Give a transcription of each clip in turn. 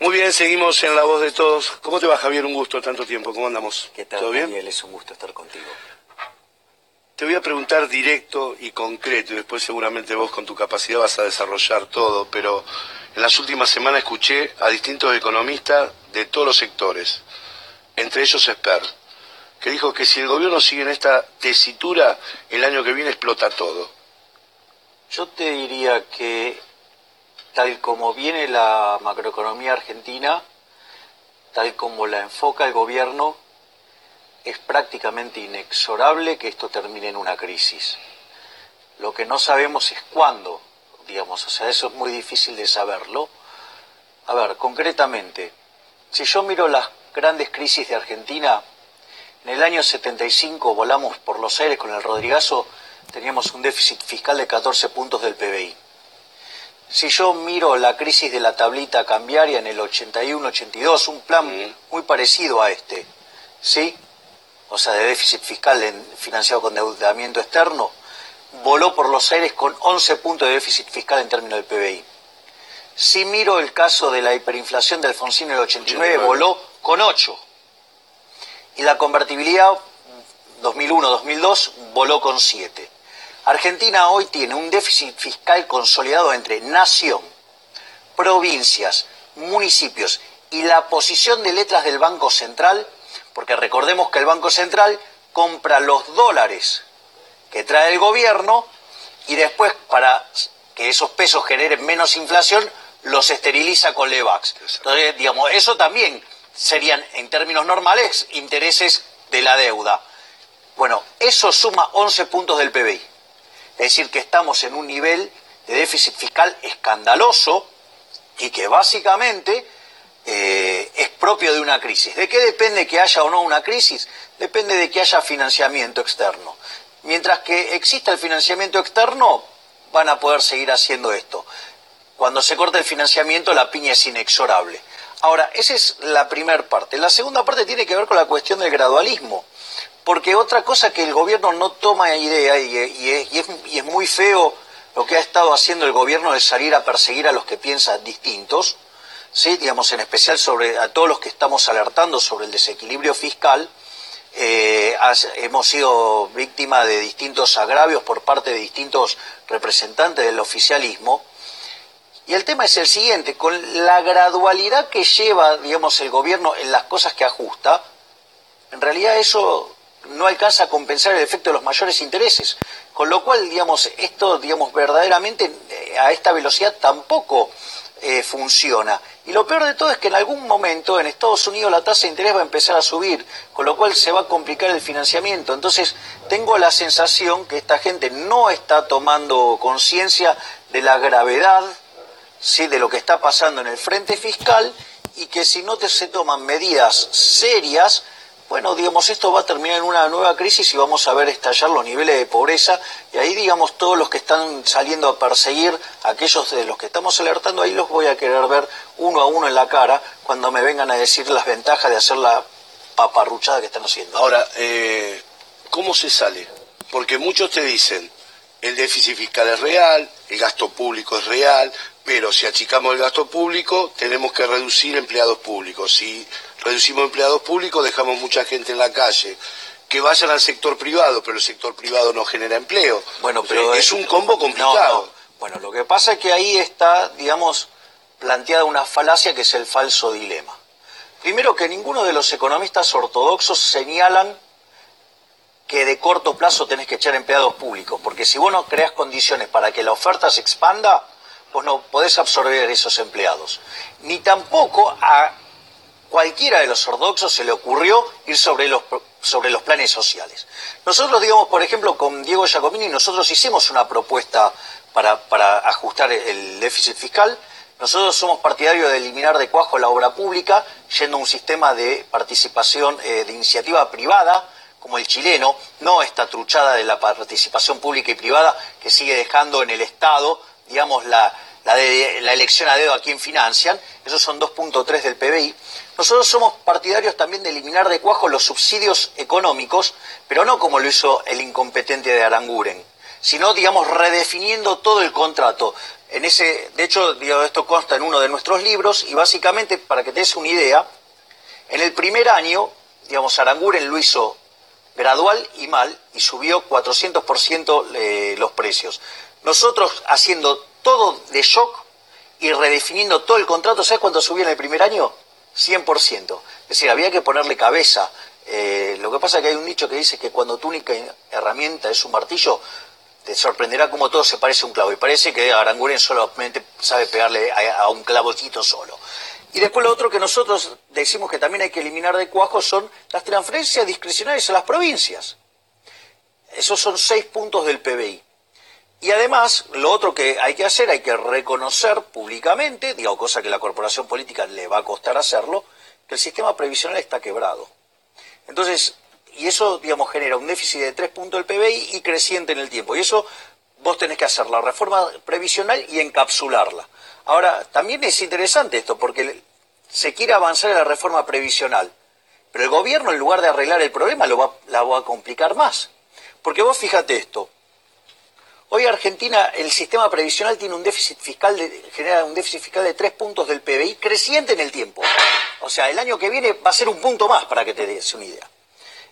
Muy bien, seguimos en La Voz de Todos. ¿Cómo te va, Javier? Un gusto, tanto tiempo. ¿Cómo andamos? ¿Qué tal, ¿Todo bien? Daniel? Es un gusto estar contigo. Te voy a preguntar directo y concreto, y después seguramente vos con tu capacidad vas a desarrollar todo, pero en las últimas semanas escuché a distintos economistas de todos los sectores, entre ellos Esper, que dijo que si el gobierno sigue en esta tesitura, el año que viene explota todo. Yo te diría que, tal como viene la macroeconomía argentina, tal como la enfoca el gobierno, es prácticamente inexorable que esto termine en una crisis. Lo que no sabemos es cuándo, digamos, o sea, eso es muy difícil de saberlo. A ver, concretamente, si yo miro las grandes crisis de Argentina, en el año 75 volamos por los aires con el Rodrigazo, teníamos un déficit fiscal de 14 puntos del PBI. Si yo miro la crisis de la tablita cambiaria en el 81-82, un plan muy parecido a este, ¿sí? O sea, de déficit fiscal financiado con endeudamiento externo, voló por los aires con 11 puntos de déficit fiscal en términos del PBI. Si miro el caso de la hiperinflación de Alfonsín en el 89, voló con 8. Y la convertibilidad 2001-2002 voló con 7. Argentina hoy tiene un déficit fiscal consolidado entre nación, provincias, municipios y la posición de letras del Banco Central, porque recordemos que el Banco Central compra los dólares que trae el gobierno y después, para que esos pesos generen menos inflación, los esteriliza con Levax. Entonces, digamos, eso también serían, en términos normales, intereses de la deuda. Bueno, eso suma 11 puntos del PBI. Es decir, que estamos en un nivel de déficit fiscal escandaloso y que básicamente es propio de una crisis. ¿De qué depende que haya o no una crisis? Depende de que haya financiamiento externo. Mientras que exista el financiamiento externo, van a poder seguir haciendo esto. Cuando se corta el financiamiento, la piña es inexorable. Ahora, esa es la primera parte. La segunda parte tiene que ver con la cuestión del gradualismo. Porque otra cosa que el gobierno no toma idea, y es muy feo lo que ha estado haciendo el gobierno de salir a perseguir a los que piensan distintos, ¿sí? Digamos, en especial a todos los que estamos alertando sobre el desequilibrio fiscal. Hemos sido víctimas de distintos agravios por parte de distintos representantes del oficialismo. Y el tema es el siguiente: con la gradualidad que lleva, digamos, el gobierno en las cosas que ajusta, en realidad eso no alcanza a compensar el efecto de los mayores intereses, con lo cual, digamos, esto, digamos, verdaderamente a esta velocidad tampoco funciona. Y lo peor de todo es que en algún momento en Estados Unidos la tasa de interés va a empezar a subir, con lo cual se va a complicar el financiamiento. Entonces tengo la sensación que esta gente no está tomando conciencia de la gravedad, ¿sí?, de lo que está pasando en el frente fiscal, y que si no se toman medidas serias, bueno, digamos, esto va a terminar en una nueva crisis y vamos a ver estallar los niveles de pobreza. Y ahí, digamos, todos los que están saliendo a perseguir a aquellos de los que estamos alertando, ahí los voy a querer ver uno a uno en la cara cuando me vengan a decir las ventajas de hacer la paparruchada que están haciendo. Ahora, ¿cómo se sale? Porque muchos te dicen, el déficit fiscal es real, el gasto público es real, pero si achicamos el gasto público, tenemos que reducir empleados públicos. Si reducimos empleados públicos, dejamos mucha gente en la calle. Que vayan al sector privado, pero el sector privado no genera empleo. Bueno, pero es un combo complicado. No. Bueno, lo que pasa es que ahí está, digamos, planteada una falacia que es el falso dilema. Primero, que ninguno de los economistas ortodoxos señalan que de corto plazo tenés que echar empleados públicos, porque si vos no creás condiciones para que la oferta se expanda, vos no podés absorber esos empleados. Ni tampoco a cualquiera de los ortodoxos se le ocurrió ir sobre los planes sociales. Nosotros, digamos, por ejemplo, con Diego Giacomini, nosotros hicimos una propuesta para ajustar el déficit fiscal. Nosotros somos partidarios de eliminar de cuajo la obra pública, yendo a un sistema de participación de iniciativa privada, como el chileno, no esta truchada de la participación pública y privada que sigue dejando en el Estado, digamos, la elección a dedo a quién financian. Esos son 2.3 del PBI. Nosotros somos partidarios también de eliminar de cuajo los subsidios económicos, pero no como lo hizo el incompetente de Aranguren, sino, digamos, redefiniendo todo el contrato. de hecho, esto consta en uno de nuestros libros, y básicamente, para que te des una idea, en el primer año, Aranguren lo hizo gradual y mal, y subió 400% los precios. Nosotros, haciendo todo de shock y redefiniendo todo el contrato, ¿sabes cuánto subió en el primer año? 100%. Es decir, había que ponerle cabeza. Lo que pasa es que hay un dicho que dice que cuando tu única herramienta es un martillo, te sorprenderá cómo todo se parece a un clavo. Y parece que Aranguren solamente sabe pegarle a un clavocito solo. Y después lo otro que nosotros decimos que también hay que eliminar de cuajo son las transferencias discrecionales a las provincias. Esos son 6 puntos del PBI. Y además, lo otro que hay que hacer, hay que reconocer públicamente, cosa que a la corporación política le va a costar hacerlo, que el sistema previsional está quebrado. Entonces, y eso, genera un déficit de 3 puntos del PBI y creciente en el tiempo. Y eso vos tenés que hacer la reforma previsional y encapsularla. Ahora, también es interesante esto, porque se quiere avanzar en la reforma previsional, pero el gobierno, en lugar de arreglar el problema, la va a complicar más. Porque vos fíjate esto, hoy Argentina, el sistema previsional tiene genera un déficit fiscal de 3 puntos del PBI creciente en el tiempo. O sea, el año que viene va a ser un punto más, para que te des una idea.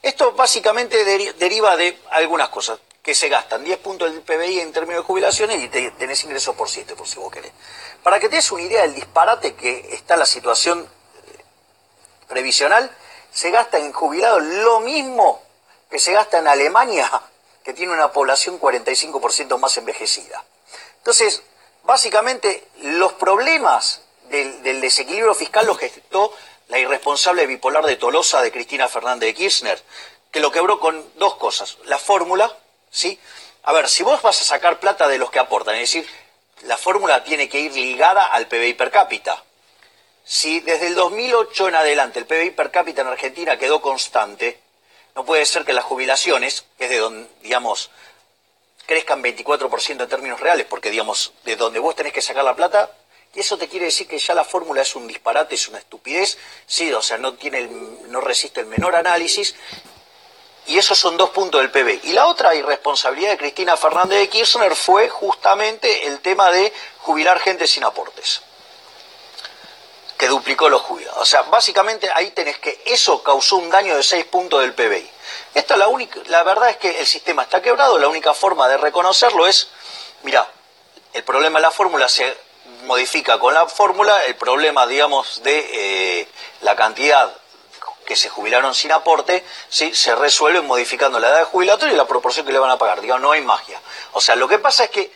Esto básicamente deriva de algunas cosas, que se gastan 10 puntos del PBI en términos de jubilaciones y tenés ingresos por 7, por si vos querés. Para que te des una idea del disparate que está la situación previsional, se gasta en jubilados lo mismo que se gasta en Alemania, que tiene una población 45% más envejecida. Entonces, básicamente, los problemas del desequilibrio fiscal los gestó la irresponsable bipolar de Tolosa de Cristina Fernández de Kirchner, que lo quebró con 2 cosas. La fórmula, ¿sí? A ver, si vos vas a sacar plata de los que aportan, es decir, la fórmula tiene que ir ligada al PBI per cápita. Si desde el 2008 en adelante el PBI per cápita en Argentina quedó constante, no puede ser que las jubilaciones, que es de donde, crezcan 24% en términos reales, porque, de donde vos tenés que sacar la plata, y eso te quiere decir que ya la fórmula es un disparate, es una estupidez, sí, no resiste el menor análisis, y esos son 2 puntos del PBI. Y la otra irresponsabilidad de Cristina Fernández de Kirchner fue justamente el tema de jubilar gente sin aportes, que duplicó los jubilados. O sea, básicamente ahí tenés que eso causó un daño de 6 puntos del PBI. La verdad es que el sistema está quebrado, la única forma de reconocerlo es, mirá, el problema de la fórmula se modifica con la fórmula, el problema, de la cantidad que se jubilaron sin aporte, ¿sí?, se resuelve modificando la edad de jubilatorio y la proporción que le van a pagar. No hay magia. O sea, lo que pasa es que,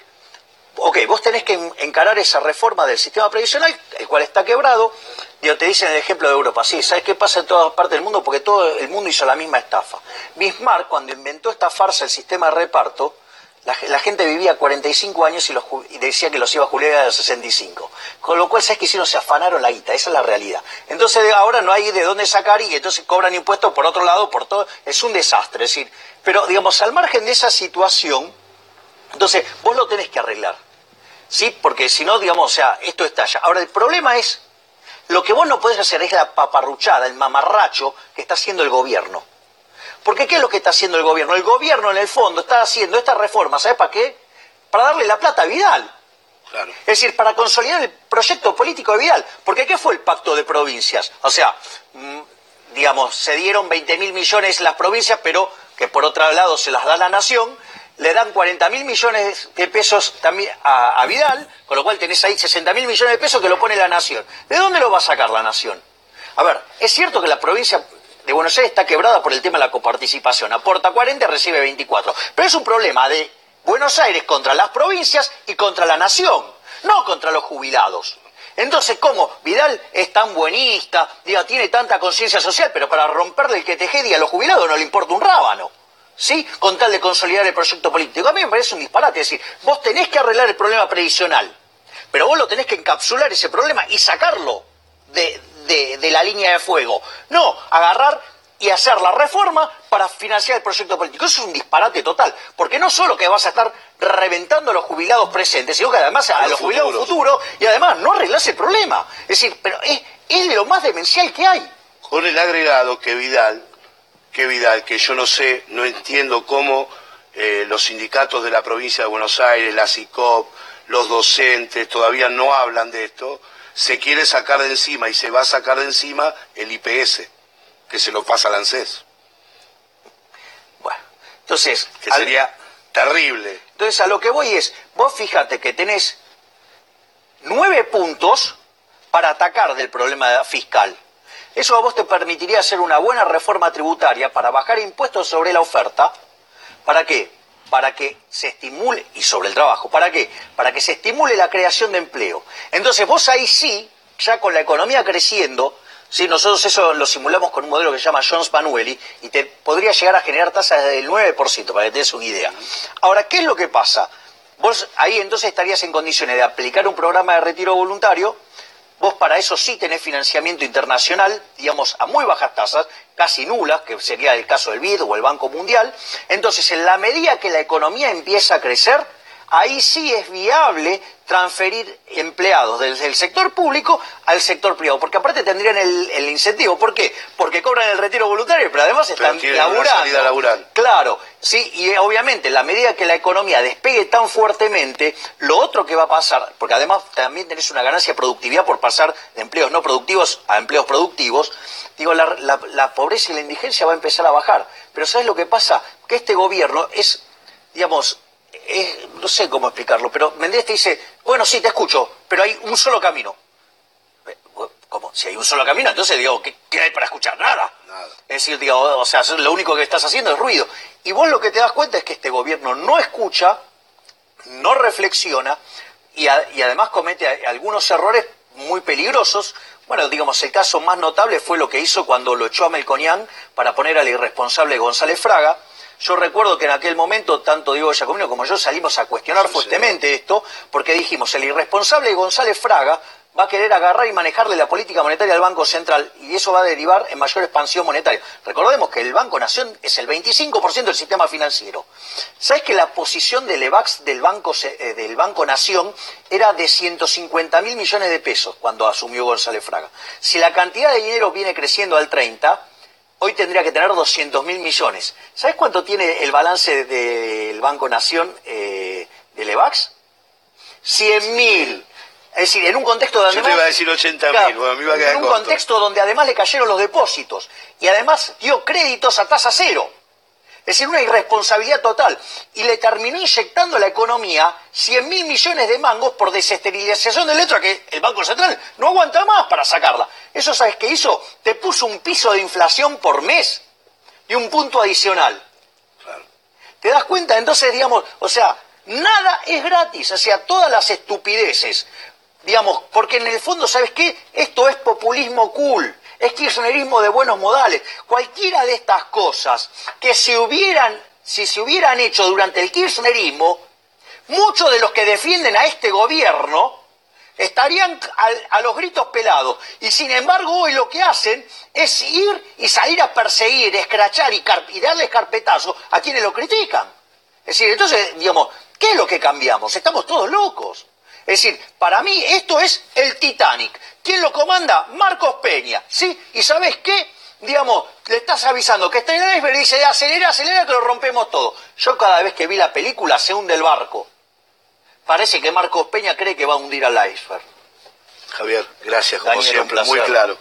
vos tenés que encarar esa reforma del sistema previsional, el cual está quebrado. Te dicen el ejemplo de Europa. Sí, ¿sabes qué pasa en todas partes del mundo? Porque todo el mundo hizo la misma estafa. Bismarck, cuando inventó esta farsa, el sistema de reparto, la gente vivía 45 años y decía que los iba a jubilar a los 65. Con lo cual, ¿sabes qué hicieron? Se afanaron la guita, esa es la realidad. Entonces ahora no hay de dónde sacar y entonces cobran impuestos por otro lado, por todo. Es un desastre. Es decir, pero al margen de esa situación, entonces vos lo tenés que arreglar. ¿Sí? Porque si no, esto estalla. Ahora, el problema es, lo que vos no podés hacer es la paparruchada, el mamarracho que está haciendo el gobierno. Porque ¿qué es lo que está haciendo el gobierno? El gobierno, en el fondo, está haciendo esta reforma, ¿sabes para qué? Para darle la plata a Vidal. Claro. Es decir, para consolidar el proyecto político de Vidal. Porque ¿qué fue el pacto de provincias? O sea, se dieron 20.000 millones las provincias, pero que por otro lado se las da la nación. Le dan 40.000 millones de pesos también a Vidal, con lo cual tenés ahí 60.000 millones de pesos que lo pone la nación. ¿De dónde lo va a sacar la nación? A ver, es cierto que la provincia de Buenos Aires está quebrada por el tema de la coparticipación. Aporta 40, recibe 24. Pero es un problema de Buenos Aires contra las provincias y contra la nación, no contra los jubilados. Entonces, ¿cómo? Vidal es tan buenista, tiene tanta conciencia social, pero para romperle el que teje a los jubilados no le importa un rábano. ¿Sí? Con tal de consolidar el proyecto político. A mí me parece un disparate. Es decir, vos tenés que arreglar el problema previsional, pero vos lo tenés que encapsular ese problema y sacarlo de la línea de fuego. No, agarrar y hacer la reforma para financiar el proyecto político. Eso es un disparate total, porque no solo que vas a estar reventando a los jubilados presentes, sino que además a los jubilados futuros, y además no arreglás el problema. Es decir, pero es de lo más demencial que hay. Con el agregado que Vidal, que yo no entiendo cómo los sindicatos de la provincia de Buenos Aires, la CICOP, los docentes todavía no hablan de esto, se quiere sacar de encima y se va a sacar de encima el IPS, que se lo pasa al ANSES. Bueno, entonces... Que sería terrible. Entonces a lo que voy es, vos fíjate que tenés 9 puntos para atacar del problema fiscal. Eso a vos te permitiría hacer una buena reforma tributaria para bajar impuestos sobre la oferta. ¿Para qué? Para que se estimule, y sobre el trabajo, ¿para qué? Para que se estimule la creación de empleo. Entonces vos ahí sí, ya con la economía creciendo, ¿sí? Nosotros eso lo simulamos con un modelo que se llama Jones-Manueli y te podría llegar a generar tasas del 9%, para que te des una idea. Ahora, ¿qué es lo que pasa? Vos ahí entonces estarías en condiciones de aplicar un programa de retiro voluntario. Vos para eso sí tenés financiamiento internacional, digamos, a muy bajas tasas, casi nulas, que sería el caso del BID o el Banco Mundial. Entonces, en la medida que la economía empieza a crecer, ahí sí es viable transferir empleados desde el sector público al sector privado, porque aparte tendrían el incentivo. ¿Por qué? Porque cobran el retiro voluntario, pero además están laburando. Claro, sí, y obviamente en la medida que la economía despegue tan fuertemente, lo otro que va a pasar, porque además también tenés una ganancia de productividad por pasar de empleos no productivos a empleos productivos, digo, la pobreza y la indigencia va a empezar a bajar. Pero ¿sabes lo que pasa? Que este gobierno es, digamos... no sé cómo explicarlo, pero Mendes te dice, bueno, sí, te escucho, pero hay un solo camino. ¿Cómo? Si hay un solo camino, entonces digo, ¿qué hay para escuchar? Nada. Es decir, digo, o sea, lo único que estás haciendo es ruido. Y vos lo que te das cuenta es que este gobierno no escucha, no reflexiona y además comete algunos errores muy peligrosos. Bueno, digamos, el caso más notable fue lo que hizo cuando lo echó a Melconian para poner al irresponsable González Fraga. Yo recuerdo que en aquel momento, tanto Diego Giacomino como yo salimos a cuestionar fuertemente esto, porque dijimos, el irresponsable González Fraga va a querer agarrar y manejarle la política monetaria al Banco Central, y eso va a derivar en mayor expansión monetaria. Recordemos que el Banco Nación es el 25% del sistema financiero. ¿Sabes que la posición del EVAX del Banco Nación era de 150.000 millones de pesos cuando asumió González Fraga? Si la cantidad de dinero viene creciendo al 30%, hoy tendría que tener 200.000 millones. ¿Sabes cuánto tiene el balance del Banco Nación del EVAX? 100.000. Es decir, en un contexto donde... Yo te iba a decir 80.000, claro, bueno, me iba a quedar en un corto. contexto donde además le cayeron los depósitos y además dio créditos a tasa cero. Es decir, una irresponsabilidad total. Y le terminó inyectando a la economía 100.000 millones de mangos por desesterilización de letra que el Banco Central no aguanta más para sacarla. ¿Eso sabes qué hizo? Te puso un piso de inflación por mes y un punto adicional. Claro. ¿Te das cuenta? Entonces, digamos, o sea, nada es gratis. O sea, todas las estupideces, digamos, porque en el fondo, ¿sabes qué? Esto es populismo cool. Es kirchnerismo de buenos modales. Cualquiera de estas cosas que si se hubieran hecho durante el kirchnerismo, muchos de los que defienden a este gobierno estarían a los gritos pelados. Y sin embargo hoy lo que hacen es ir y salir a perseguir, escrachar y darles carpetazo a quienes lo critican. Es decir, entonces, digamos, ¿qué es lo que cambiamos? Estamos todos locos. Es decir, para mí esto es el Titanic. ¿Quién lo comanda? Marcos Peña, ¿sí? ¿Y sabes qué? Digamos, le estás avisando que está en el iceberg y dice, acelera, acelera, que lo rompemos todo. Yo cada vez que vi la película se hunde el barco. Parece que Marcos Peña cree que va a hundir al iceberg. Javier, gracias como Daniel, siempre, muy claro.